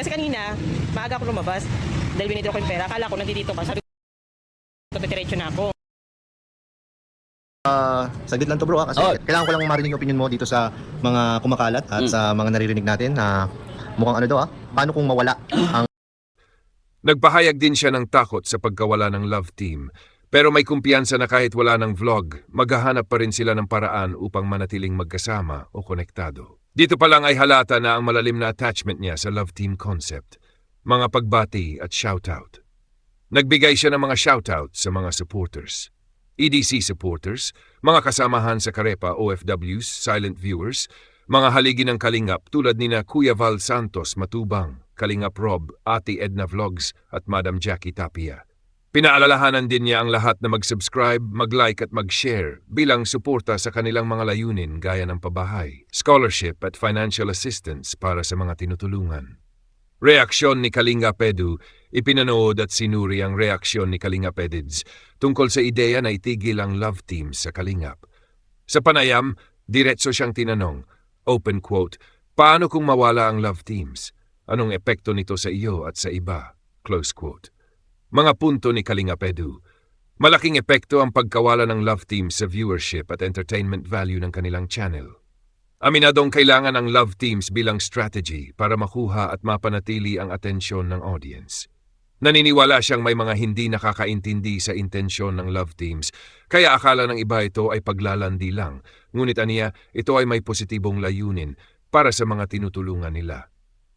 Kasi kanina, maaga ako lumabas. Dahil binidro ko yung pera. Akala ko nandito ka. Sabi ko, diretso na ako. Saglit lang to bro kasi kailangan ko lang marinig yung opinion mo dito sa mga kumakalat at sa mga naririnig natin na mukhang ano daw paano kung mawala ang Nagpahayag din siya ng takot sa pagkawala ng love team, pero may kumpiyansa na kahit wala ng vlog, maghahanap pa rin sila ng paraan upang manatiling magkasama o konektado. Dito pa lang ay halata na ang malalim na attachment niya sa love team concept, mga pagbati at shoutout. Nagbigay siya ng mga shoutout sa mga supporters. EDC supporters, mga kasamahan sa Karepa OFWs, silent viewers, mga haligi ng Kalingap tulad nina Kuya Val Santos Matubang, Kalingap Rob, Ate Edna Vlogs at Madam Jackie Tapia. Pinaalalahanan din niya ang lahat na mag-subscribe, mag-like at mag-share bilang suporta sa kanilang mga layunin gaya ng pabahay, scholarship at financial assistance para sa mga tinutulungan. Reaksyon ni Kalinga Pedu, ipinanood at sinuri ang reaksyon ni Kalinga Pedids tungkol sa ideya na itigil ang love teams sa Kalingap. Sa panayam, diretso siyang tinanong, open quote, paano kung mawala ang love teams? Anong epekto nito sa iyo at sa iba? Close quote. Mga punto ni Kalinga Pedu. Malaking epekto ang pagkawala ng love teams sa viewership at entertainment value ng kanilang channel. Aminadong kailangan ang love teams bilang strategy para makuha at mapanatili ang atensyon ng audience. Naniniwala siyang may mga hindi nakakaintindi sa intensyon ng love teams, kaya akala ng iba ito ay paglalandi lang, ngunit aniya ito ay may positibong layunin para sa mga tinutulungan nila.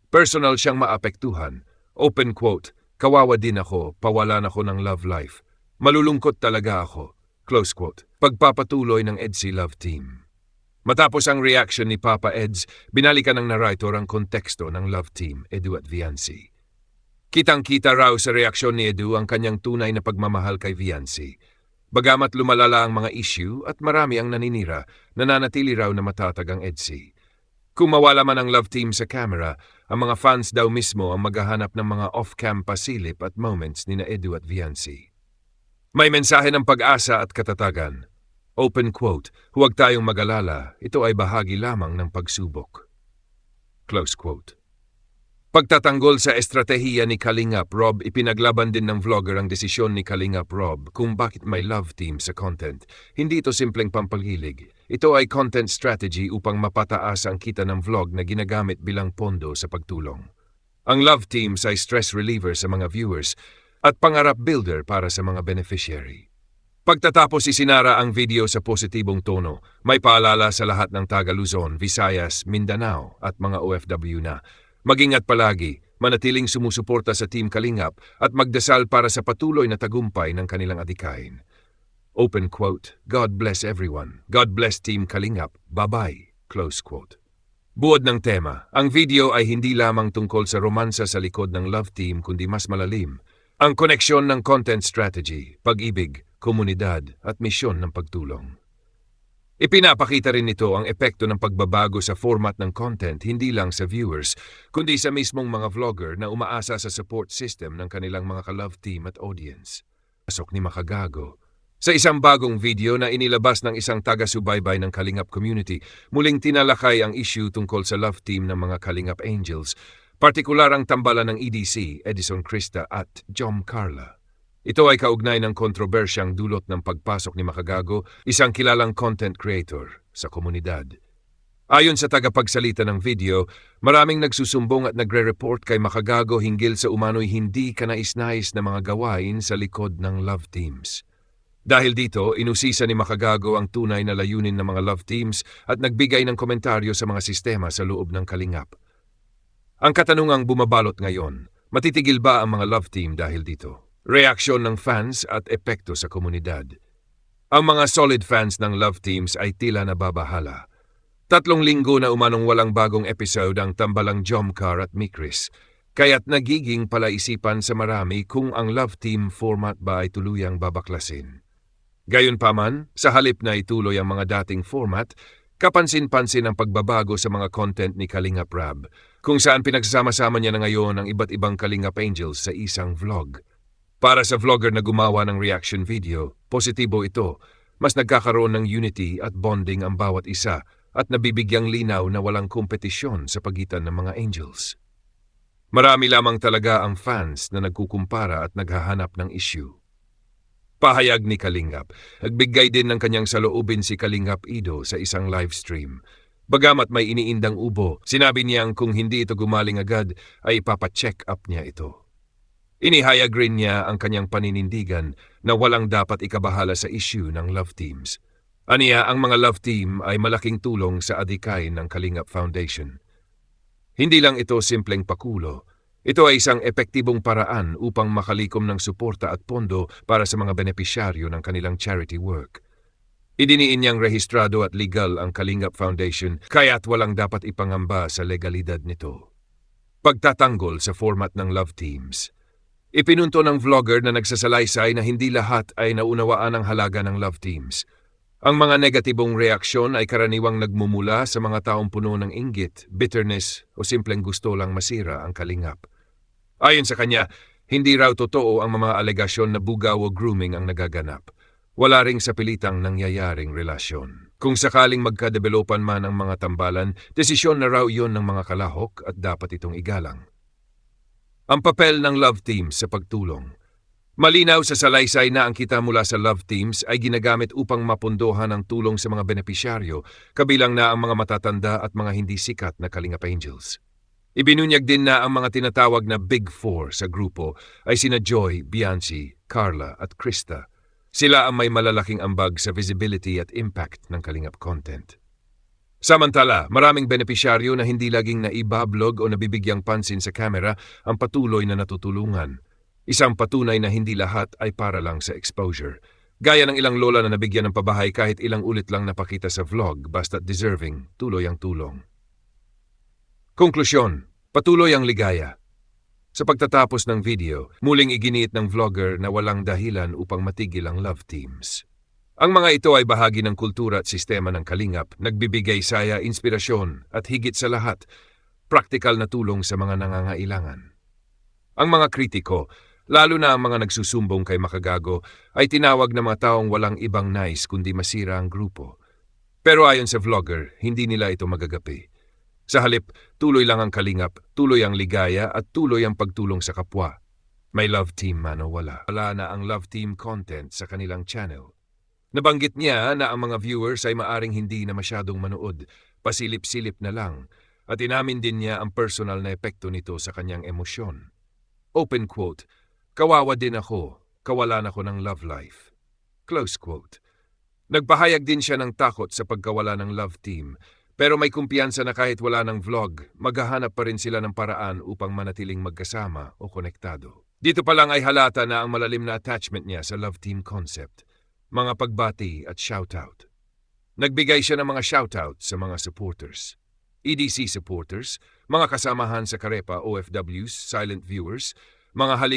Personal siyang maapektuhan. Open quote, kawawa din ako, pawalan ako ng love life. Malulungkot talaga ako. Close quote. Pagpapatuloy ng EDC Love Team. Matapos ang reaction ni Papa Eds, binalikan ng narrator ang konteksto ng love team, Edu at Viancy. Kitang-kita raw sa reaksyon ni Edu ang kanyang tunay na pagmamahal kay Viancy. Bagamat lumalala ang mga issue at marami ang naninira, nananatili raw na matatag ang EDC. Kung mawala man ang love team sa camera, ang mga fans daw mismo ang maghahanap ng mga off-cam pasilip at moments ni na Edu at Viancy. May mensahe ng pag-asa at katatagan. Open quote, huwag tayong mag-alala, ito ay bahagi lamang ng pagsubok. Close quote. Pagtatanggol sa estratehiya ni Kalingap Rob, ipinaglaban din ng vlogger ang desisyon ni Kalingap Rob kung bakit may love team sa content. Hindi ito simpleng pampagilig. Ito ay content strategy upang mapataas ang kita ng vlog na ginagamit bilang pondo sa pagtulong. Ang love teams ay stress reliever sa mga viewers at pangarap builder para sa mga beneficiary. Pagtatapos isinara ang video sa positibong tono, may paalala sa lahat ng taga Luzon, Visayas, Mindanao at mga OFW na mag-ingat palagi, manatiling sumusuporta sa Team Kalingap at magdasal para sa patuloy na tagumpay ng kanilang adikain. Open quote, God bless everyone. God bless Team Kalingap. Bye-bye. Close quote. Buod ng tema, ang video ay hindi lamang tungkol sa romansa sa likod ng love team kundi mas malalim. Ang koneksyon ng content strategy, pag-ibig, komunidad at misyon ng pagtulong. Ipinapakita rin nito ang epekto ng pagbabago sa format ng content hindi lang sa viewers, kundi sa mismong mga vlogger na umaasa sa support system ng kanilang mga ka-love team at audience. Pasok ni Makagago. Sa isang bagong video na inilabas ng isang taga-subaybay ng Kalingap community, muling tinalakay ang issue tungkol sa love team ng mga Kalingap Angels, partikular ang tambalan ng EDC, Edison Krista at Jom Carla. Ito ay kaugnay ng kontrobersyang dulot ng pagpasok ni Makagago, isang kilalang content creator sa komunidad. Ayon sa tagapagsalita ng video, maraming nagsusumbong at nagre-report kay Makagago hinggil sa umano'y hindi kanais-nais na mga gawain sa likod ng love teams. Dahil dito, inusisa ni Makagago ang tunay na layunin ng mga love teams at nagbigay ng komentaryo sa mga sistema sa loob ng Kalingap. Ang katanungang bumabalot ngayon, matitigil ba ang mga love team dahil dito? Reaksyon ng fans at epekto sa komunidad. Ang mga solid fans ng love teams ay tila nababahala. 3 linggo na umanong walang bagong episode ang tambalang Jomcar at Mikris, kaya't nagiging palaisipan sa marami kung ang love team format ba ay tuluyang babaklasin. Gayunpaman, sa halip na ituloy ang mga dating format, kapansin-pansin ang pagbabago sa mga content ni Kalingap Rab, kung saan pinagsasama-sama niya na ngayon ang iba't ibang Kalingap Angels sa isang vlog. Para sa vlogger na gumawa ng reaction video, positibo ito. Mas nagkakaroon ng unity at bonding ang bawat isa at nabibigyang linaw na walang kompetisyon sa pagitan ng mga angels. Marami lamang talaga ang fans na nagkukumpara at naghahanap ng issue. Pahayag ni Kalingap, nagbigay din ng kanyang saloobin si Kalingap Ido sa isang live stream. Bagamat may iniindang ubo, sinabi niyang kung hindi ito gumaling agad ay ipapacheck up niya ito. Inihayag rin niya ang kanyang paninindigan na walang dapat ikabahala sa issue ng love teams. Aniya, ang mga love team ay malaking tulong sa adhikain ng Kalingap Foundation. Hindi lang ito simpleng pakulo. Ito ay isang epektibong paraan upang makalikom ng suporta at pondo para sa mga benepisyaryo ng kanilang charity work. Idiniin niyang rehistrado at legal ang Kalingap Foundation kaya't walang dapat ipangamba sa legalidad nito. Pagtatanggol sa format ng love teams. Ipinunto ng vlogger na nagsasalaysay na hindi lahat ay naunawaan ang halaga ng love teams. Ang mga negatibong reaksyon ay karaniwang nagmumula sa mga taong puno ng inggit, bitterness o simpleng gusto lang masira ang Kalingap. Ayon sa kanya, hindi raw totoo ang mga alegasyon na bugaw o grooming ang nagaganap. Wala ring sa pilitang nangyayaring relasyon. Kung sakaling magkadevelopan man ang mga tambalan, desisyon na raw iyon ng mga kalahok at dapat itong igalang. Ang papel ng love teams sa pagtulong. Malinaw sa salaysay na ang kita mula sa love teams ay ginagamit upang mapundohan ang tulong sa mga benepisyaryo, kabilang na ang mga matatanda at mga hindi sikat na Kalingap Angels. Ibinunyag din na ang mga tinatawag na Big Four sa grupo ay sina Joy, Bianchi, Carla at Krista. Sila ang may malalaking ambag sa visibility at impact ng Kalingap content. Samantala, maraming benepisyaryo na hindi laging naibablog o nabibigyang pansin sa kamera ang patuloy na natutulungan. Isang patunay na hindi lahat ay para lang sa exposure. Gaya ng ilang lola na nabigyan ng pabahay kahit ilang ulit lang napakita sa vlog basta't deserving, tuloy ang tulong. Konklusyon, patuloy ang ligaya. Sa pagtatapos ng video, muling iginiit ng vlogger na walang dahilan upang matigil ang love teams. Ang mga ito ay bahagi ng kultura at sistema ng Kalingap, nagbibigay saya, inspirasyon at higit sa lahat, praktikal na tulong sa mga nangangailangan. Ang mga kritiko, lalo na ang mga nagsusumbong kay Makagago, ay tinawag na mga taong walang ibang nais kundi masira ang grupo. Pero ayon sa vlogger, hindi nila ito magagapi. Sa halip, tuloy lang ang Kalingap, tuloy ang ligaya at tuloy ang pagtulong sa kapwa. May love team man o wala. Wala na ang love team content sa kanilang channel. Nabanggit niya na ang mga viewers ay maaring hindi na masyadong manood, pasilip-silip na lang, at inamin din niya ang personal na epekto nito sa kanyang emosyon. Open quote, "Kawawa din ako, kawalan ako ng love life." Close quote. Nagpahayag din siya ng takot sa pagkawala ng love team, pero may kumpiyansa na kahit wala ng vlog, maghahanap pa rin sila ng paraan upang manatiling magkasama o konektado. Dito pa lang ay halata na ang malalim na attachment niya sa love team concept, mga pagbati at shoutout. Nagbigay siya ng mga shoutout sa mga supporters. EDC supporters, mga kasamahan sa Karepa OFWs, silent viewers, mga halig